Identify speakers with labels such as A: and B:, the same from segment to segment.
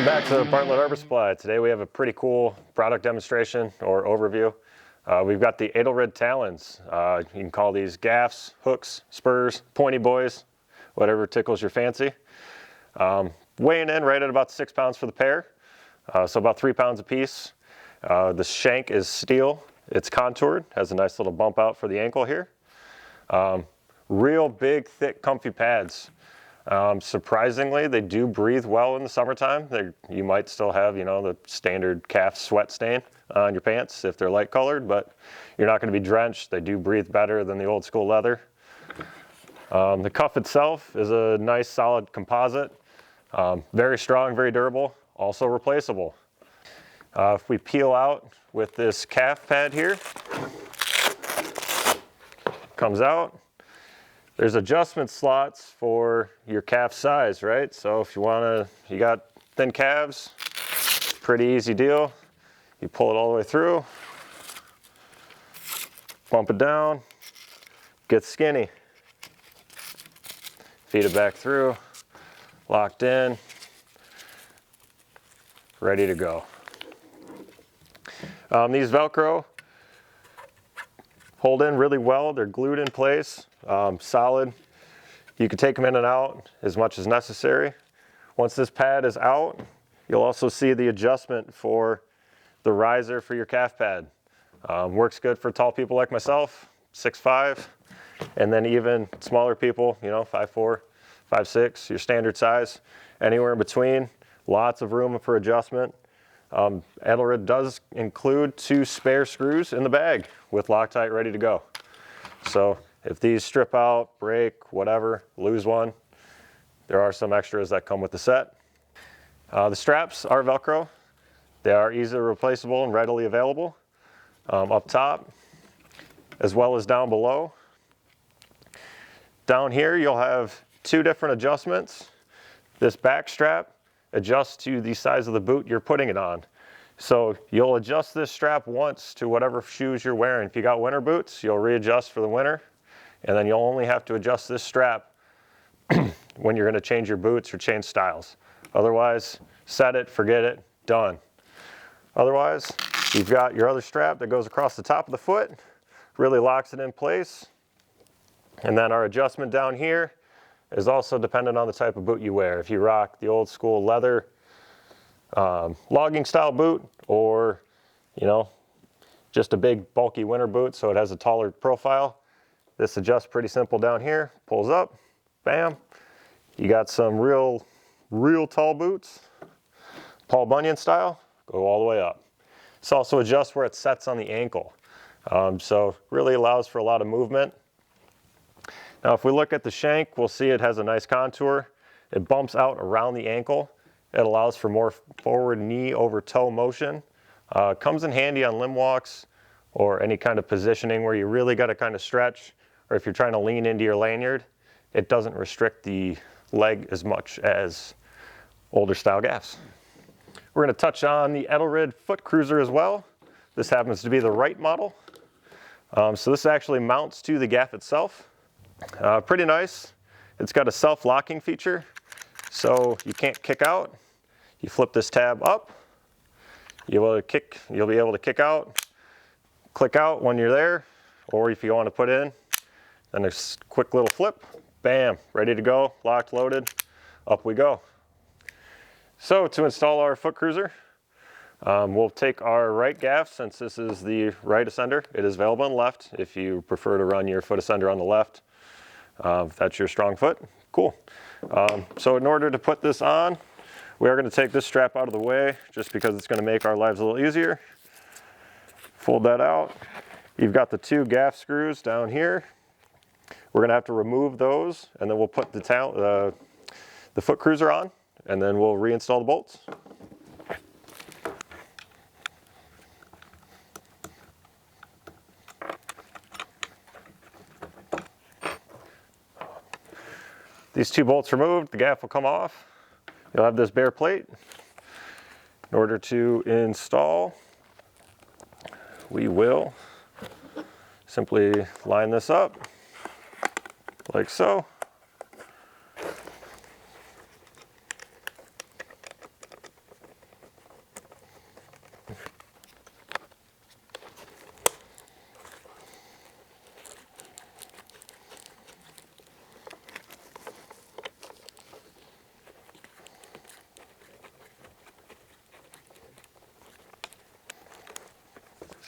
A: Welcome back to Bartlett Arbor Supply. Today we have a pretty cool product demonstration or overview. We've got the Edelrid Talons. You can call these gaffs, hooks, spurs, pointy boys, whatever tickles your fancy. Weighing in right at about 6 pounds for the pair, so about 3 pounds a piece. The shank is steel. It's contoured, has a nice little bump out for the ankle here. Real big, thick, comfy pads. Surprisingly, they do breathe well in the summertime. You might still have, the standard calf sweat stain on your pants if they're light colored, but you're not going to be drenched. They do breathe better than the old school leather. The cuff itself is a nice solid composite, very strong, very durable, also replaceable. If we peel out with this calf pad here, comes out. There's adjustment slots for your calf size, right? So if you got thin calves, pretty easy deal. You pull it all the way through, bump it down, get skinny. Feed it back through, locked in, ready to go. These Velcro hold in really well. They're glued in place, solid. You can take them in and out as much as necessary. Once this pad is out, you'll also see the adjustment for the riser for your calf pad. Works good for tall people like myself, 6'5", and then even smaller people, 5'4", 5'6", your standard size. Anywhere in between, lots of room for adjustment. Edelrid does include 2 spare screws in the bag with Loctite ready to go. So if these strip out, break, whatever, lose one, there are some extras that come with the set. The straps are Velcro. They are easily replaceable and readily available up top as well as down below. Down here you'll have 2 different adjustments. This back strap adjusts to the size of the boot you're putting it on. So you'll adjust this strap once to whatever shoes you're wearing. If you got winter boots, you'll readjust for the winter, and then you'll only have to adjust this strap when you're going to change your boots or change styles. Otherwise, set it, forget it, done. Otherwise, you've got your other strap that goes across the top of the foot, really locks it in place. And then our adjustment down here is also dependent on the type of boot you wear. If you rock the old school leather logging style boot, or just a big bulky winter boot so it has a taller profile, this adjusts pretty simple down here, pulls up, bam. You got some real tall boots, Paul Bunyan style, go all the way up. This also adjusts where it sets on the ankle, so really allows for a lot of movement. Now if we look at the shank, we'll see it has a nice contour. It bumps out around the ankle. It allows for more forward knee over toe motion. Comes in handy on limb walks or any kind of positioning where you really got to kind of stretch, or if you're trying to lean into your lanyard, it doesn't restrict the leg as much as older style gaffs. We're going to touch on the Edelrid foot cruiser as well. This happens to be the right model. So this actually mounts to the gaff itself. Pretty nice. It's got a self-locking feature, so you can't kick out. You flip this tab up, you'll be able to kick out, click out when you're there, or if you want to put in, then a quick little flip, bam, ready to go, locked, loaded, up we go. So to install our foot cruiser, we'll take our right gaff. Since this is the right ascender, it is available on the left if you prefer to run your foot ascender on the left. If that's your strong foot, cool. So in order to put this on, we are going to take this strap out of the way just because it's going to make our lives a little easier. Fold that out. You've got the 2 gaff screws down here. We're going to have to remove those, and then we'll put the foot cruiser on, and then we'll reinstall the bolts. These 2 bolts removed, the gaff will come off. You'll have this bare plate. In order to install, we will simply line this up like so.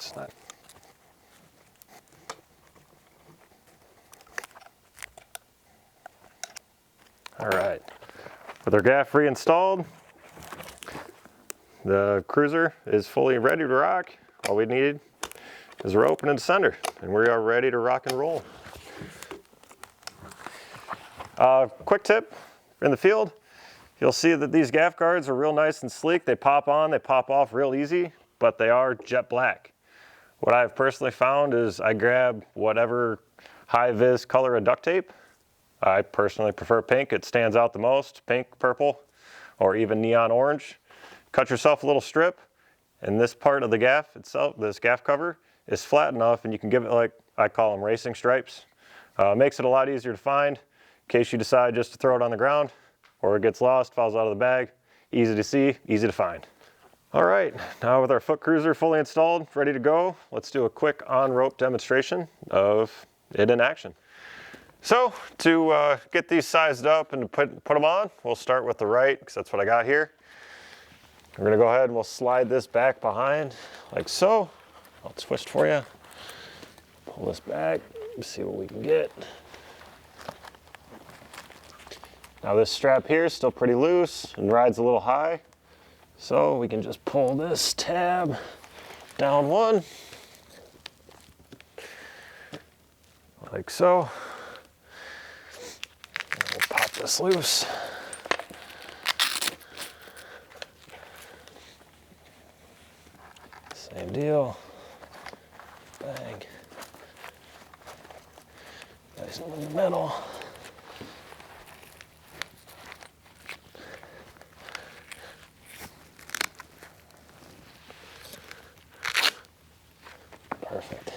A: It's not. All right, with our gaff reinstalled, the cruiser is fully ready to rock. All we need is a rope and a descender, and we are ready to rock and roll. Quick tip in the field, you'll see that these gaff guards are real nice and sleek. They pop on, they pop off real easy, but they are jet black. What I've personally found is I grab whatever high-vis color of duct tape. I personally prefer pink. It stands out the most. Pink, purple, or even neon orange. Cut yourself a little strip, and this part of the gaff itself, this gaff cover, is flat enough, and you can give it, like I call them, racing stripes. Makes it a lot easier to find in case you decide just to throw it on the ground, or it gets lost, falls out of the bag. Easy to see, easy to find. All right, now with our foot cruiser fully installed, ready to go, let's do a quick on-rope demonstration of it in action. So to get these sized up and to put them on, we'll start with the right, because that's what I got here. We're gonna go ahead and we'll slide this back behind, like so. I'll twist for you. Pull this back, see what we can get. Now this strap here is still pretty loose and rides a little high. So we can just pull this tab down one, like so. And we'll pop this loose. Same deal. Bang. Nice and in the middle. Perfect.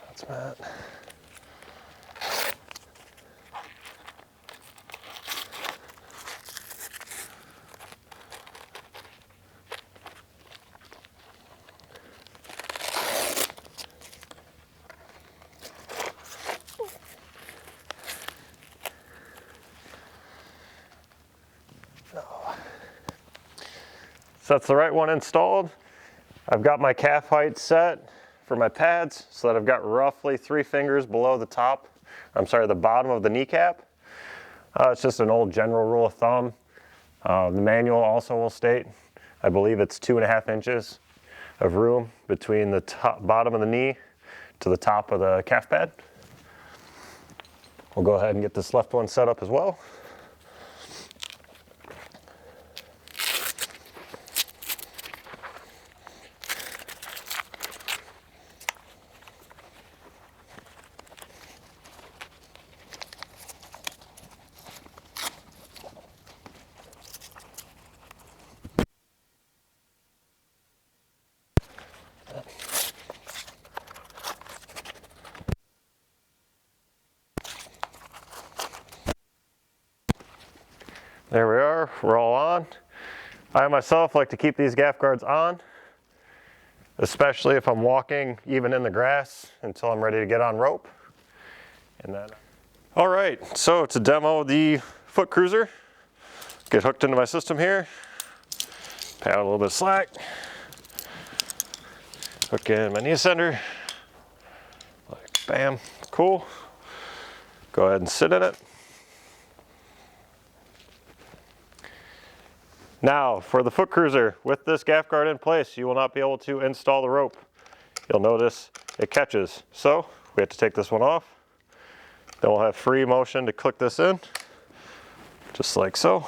A: That's that. So that's the right one installed. I've got my calf height set for my pads so that I've got roughly 3 fingers below the top, the bottom of the kneecap. It's just an old general rule of thumb. The manual also will state, I believe it's 2.5 inches of room between the bottom of the knee to the top of the calf pad. We'll go ahead and get this left one set up as well. There we are, we're all on. I myself like to keep these gaff guards on, especially if I'm walking even in the grass until I'm ready to get on rope. And then, all right, so to demo the foot cruiser, get hooked into my system here, pad a little bit of slack, hook in my knee ascender, like bam, cool. Go ahead and sit in it. Now, for the foot cruiser, with this gaff guard in place, you will not be able to install the rope. You'll notice it catches. So, we have to take this one off. Then we'll have free motion to click this in, just like so.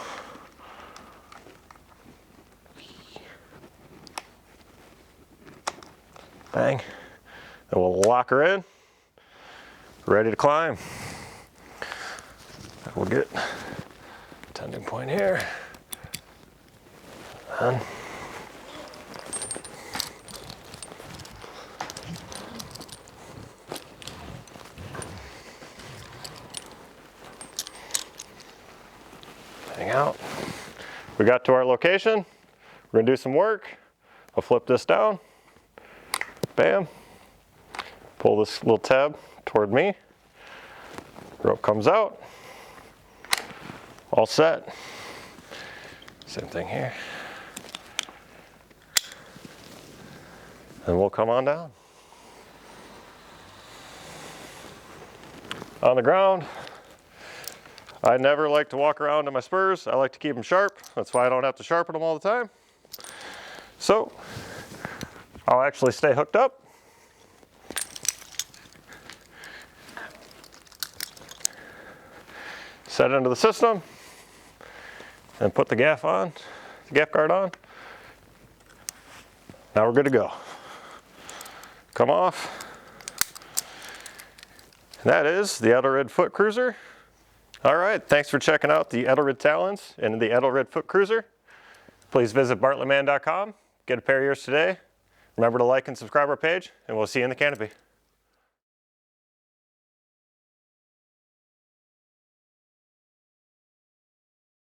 A: Bang. And we'll lock her in, ready to climb. We'll get a tendon point here. And hang out. We got to our location. We're gonna do some work. I'll flip this down. Bam. Pull this little tab toward me. Rope comes out. All set. Same thing here. And we'll come on down. On the ground, I never like to walk around in my spurs. I like to keep them sharp. That's why I don't have to sharpen them all the time. So I'll actually stay hooked up. Set into the system and put the gaff on, the gaff guard on. Now we're good to go. Come off. And that is the Edelrid Foot Cruiser. All right, thanks for checking out the Edelrid Talons and the Edelrid Foot Cruiser. Please visit bartlettman.com, get a pair of yours today. Remember to like and subscribe our page, and we'll see you in the canopy.